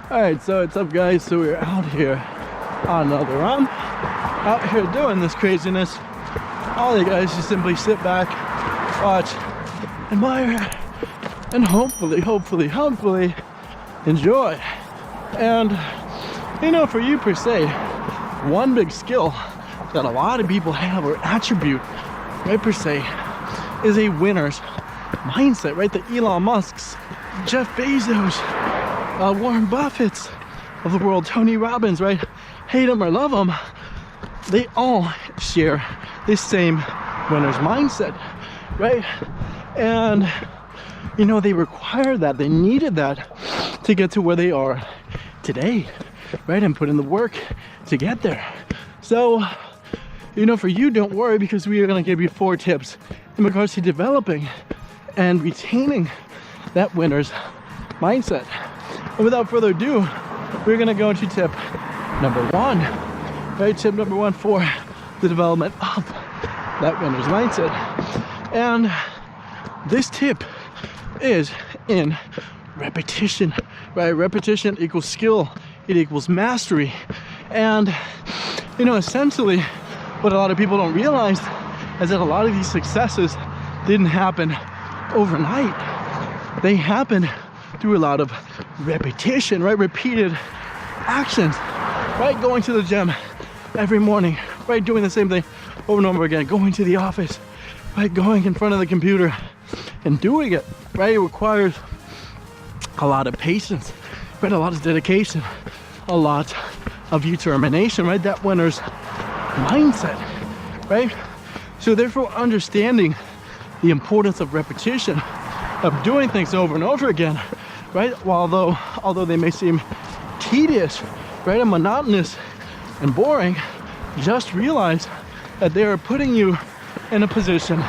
Alright, so what's up guys? So we're out here on another run, out here doing this craziness. All you guys just simply sit back, watch, admire, and hopefully enjoy. And you know, for you per se, one big skill that a lot of people have, or attribute, right, per se, is a winner's mindset, right? The Elon Musks, Jeff Bezos, Warren Buffett's of the world, Tony Robbins, right? Hate them or love them, they all share this same winner's mindset, right? And you know, they require that, they needed that to get to where they are today, right? And put in the work to get there. So, you know, for you, don't worry, because we are going to give you 4 tips in regards to developing and retaining that winner's mindset. And without further ado, we're going to go into tip number 1, right? Tip number 1 for the development of that winner's mindset. And this tip is in repetition, right? Repetition equals skill, it equals mastery. And you know, essentially what a lot of people don't realize is that a lot of these successes didn't happen overnight. They happen through a lot of repetition, right? Repeated actions, right? Going to the gym every morning, right? Doing the same thing over and over again, going to the office, right? Going in front of the computer and doing it, right? It requires a lot of patience, right? A lot of dedication, a lot of determination, right? That winner's mindset, right? So therefore, understanding the importance of repetition, of doing things over and over again, right? Although they may seem tedious, right, and monotonous and boring, just realize that they are putting you in a position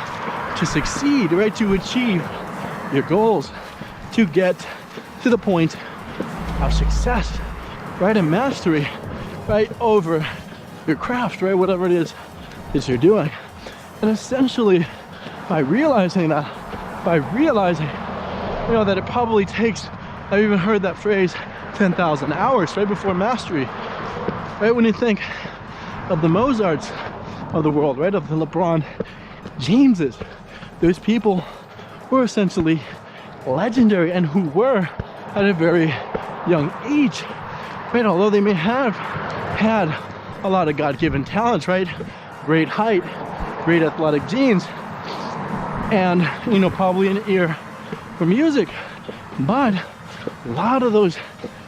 to succeed, right? To achieve your goals, to get to the point of success, right? And mastery, right, over your craft, right? Whatever it is that you're doing. And essentially, by realizing, you know, that it probably takes, I've even heard that phrase, 10,000 hours, right, before mastery, right? When you think of the Mozarts of the world, right, of the LeBron Jameses, those people were essentially legendary, and who were at a very young age, right? Although they may have had a lot of God-given talents, right? Great height, great athletic genes, and, you know, probably an ear for music, but a lot of those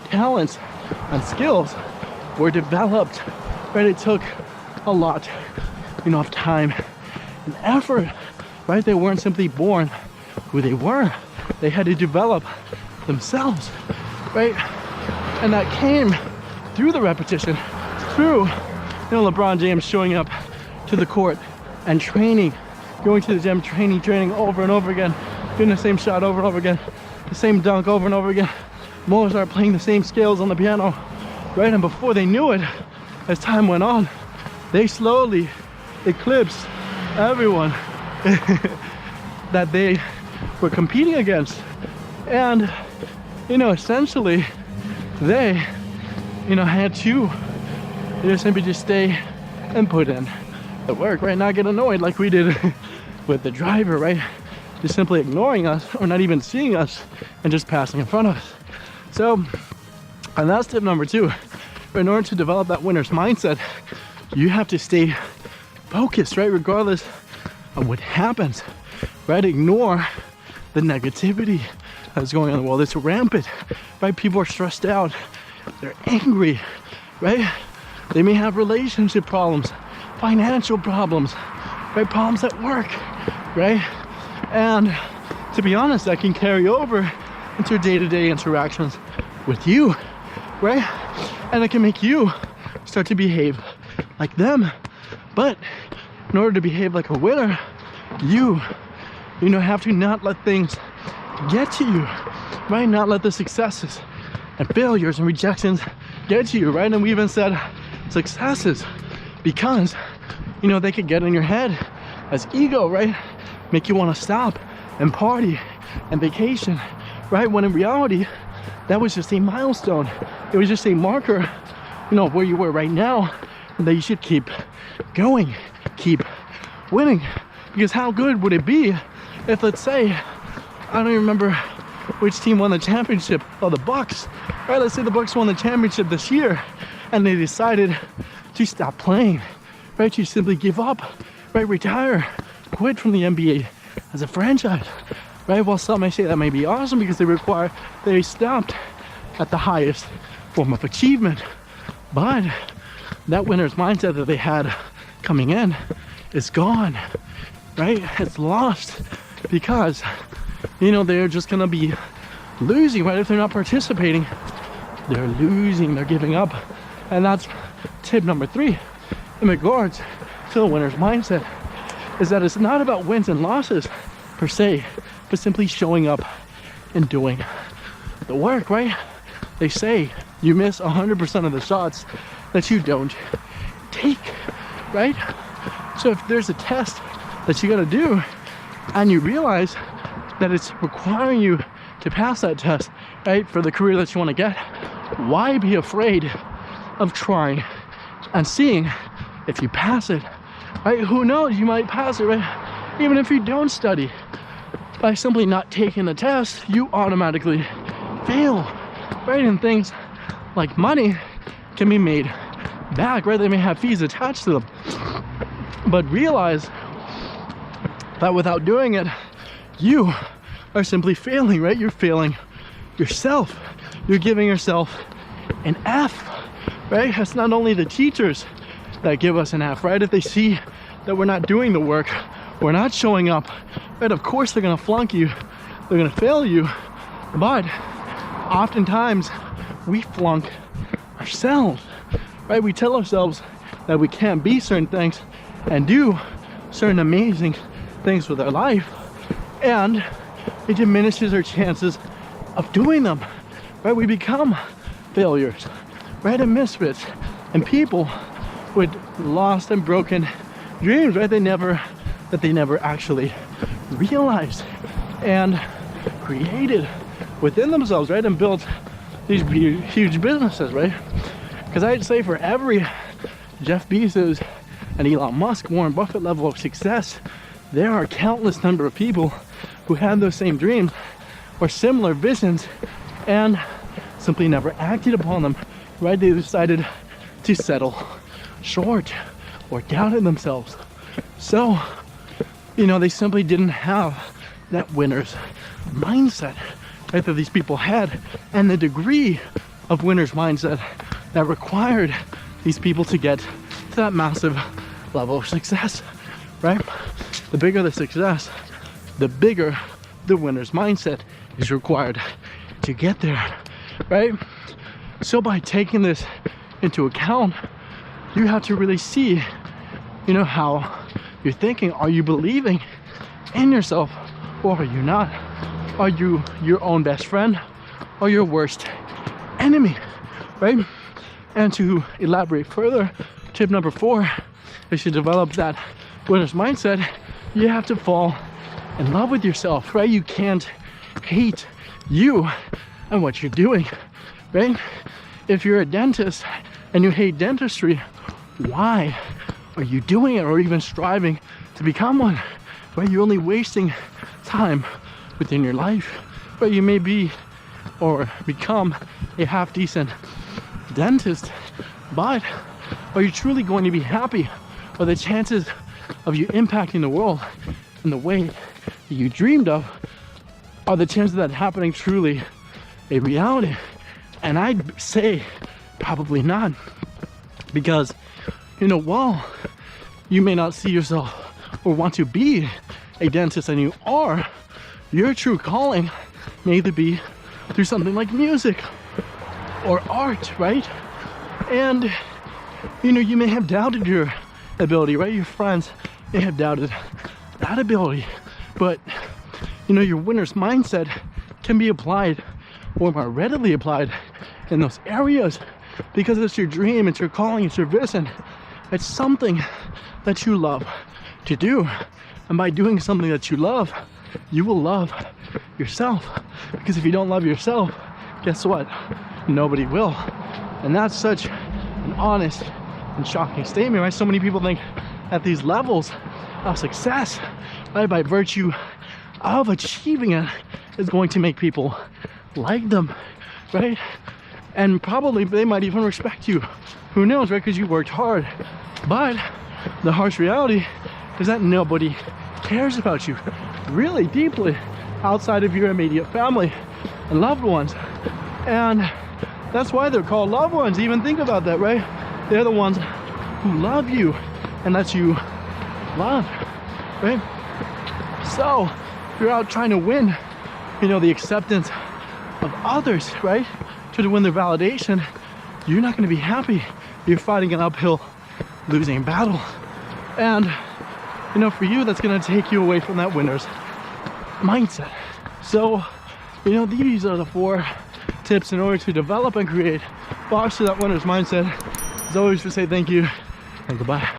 talents and skills were developed, right? It took a lot, you know, of time and effort, right? They weren't simply born who they were. They had to develop themselves, right? And that came through the repetition, through, you know, LeBron James showing up to the court and training, going to the gym, training over and over again, doing the same shot over and over again, the same dunk over and over again. Mozart playing the same scales on the piano, right? And before they knew it, as time went on, they slowly eclipsed everyone that they were competing against. And, you know, essentially, they, you know, had to just simply just stay and put in the work, right? Not get annoyed like we did with the driver, right? Just simply ignoring us, or not even seeing us, and just passing in front of us. So, and that's tip number 2. In order to develop that winner's mindset, you have to stay focused, right? Regardless of what happens, right? Ignore the negativity that's going on in the world. It's rampant, right? People are stressed out, they're angry, right? They may have relationship problems, financial problems, right? Problems at work, right? And to be honest, that can carry over into day-to-day interactions with you, right? And it can make you start to behave like them. But in order to behave like a winner, you know, have to not let things get to you, right? Not let the successes and failures and rejections get to you, right? And we even said successes because, you know, they could get in your head as ego, right? Make you want to stop and party and vacation, right? When in reality, that was just a milestone. It was just a marker, you know, where you were right now, and that you should keep going, keep winning. Because how good would it be if, let's say, I don't even remember which team won the championship, oh, the Bucks, right? Let's say the Bucks won the championship this year, and they decided to stop playing, right? To simply give up, right? Retire, quit from the NBA as a franchise, right? Well, some may say that may be awesome because they stopped at the highest form of achievement, but that winner's mindset that they had coming in is gone, right? It's lost because, you know, they're just gonna be losing, right? If they're not participating, they're losing, they're giving up. And that's tip number 3 in regards to the winner's mindset, is that it's not about wins and losses per se, but simply showing up and doing the work, right? They say you miss 100% of the shots that you don't take, right? So if there's a test that you gotta do and you realize that it's requiring you to pass that test, right, for the career that you want to get, why be afraid of trying and seeing if you pass it, right? Who knows, you might pass it, right? Even if you don't study, by simply not taking the test, you automatically fail, right? And things like money can be made back, right? They may have fees attached to them, but realize that without doing it, you are simply failing, right? You're failing yourself. You're giving yourself an F, right? It's not only the teachers that give us an F, right? If they see that we're not doing the work, we're not showing up, right? Of course they're gonna flunk you, they're gonna fail you, but oftentimes we flunk ourselves, right? We tell ourselves that we can't be certain things and do certain amazing things with our life, and it diminishes our chances of doing them, right? We become failures, right? And misfits, and people with lost and broken dreams, right? They never actually realized and created within themselves, right? And built these huge businesses, right? Because I'd say for every Jeff Bezos and Elon Musk, Warren Buffett level of success, there are countless number of people who had those same dreams or similar visions and simply never acted upon them, right? They decided to settle short or doubted themselves. So, you know, they simply didn't have that winner's mindset, right, that these people had, and the degree of winner's mindset that required these people to get to that massive level of success, right? The bigger the success, the bigger the winner's mindset is required to get there, right? So by taking this into account, you have to really see, you know, how you're thinking. Are you believing in yourself, or are you not? Are you your own best friend or your worst enemy, right? And to elaborate further, tip number 4 is to develop that winner's mindset. You have to fall in love with yourself, right? You can't hate you and what you're doing, right? If you're a dentist and you hate dentistry, why are you doing it or even striving to become one, right? You're only wasting time within your life, right? You may be or become a half decent dentist, but are you truly going to be happy? Are the chances of you impacting the world in the way that you dreamed of, are the chances of that happening truly a reality? And I'd say probably not, because, you know, while you may not see yourself or want to be a dentist, and you are, your true calling may either be through something like music or art, right? And, you know, you may have doubted your ability, right? Your friends may have doubted that ability, but, you know, your winner's mindset can be applied, or more readily applied, in those areas, because it's your dream, it's your calling, it's your vision, it's something that you love to do. And by doing something that you love, you will love yourself, because if you don't love yourself, guess what? Nobody will. And that's such an honest and shocking statement, right? So many people think at these levels of success, right, by virtue of achieving it, is going to make people like them, right? And probably they might even respect you. Who knows, right? Because you worked hard. But the harsh reality is that nobody cares about you really deeply outside of your immediate family and loved ones. And that's why they're called loved ones. Even think about that, right? They're the ones who love you and that you love, right? So if you're out trying to win, you know, the acceptance of others, right? To win their validation, you're not going to be happy. You're fighting an uphill losing battle. And you know, for you, that's going to take you away from that winner's mindset. So, you know, these are the 4 tips in order to develop and create, foster that winner's mindset. As always, to say thank you and goodbye.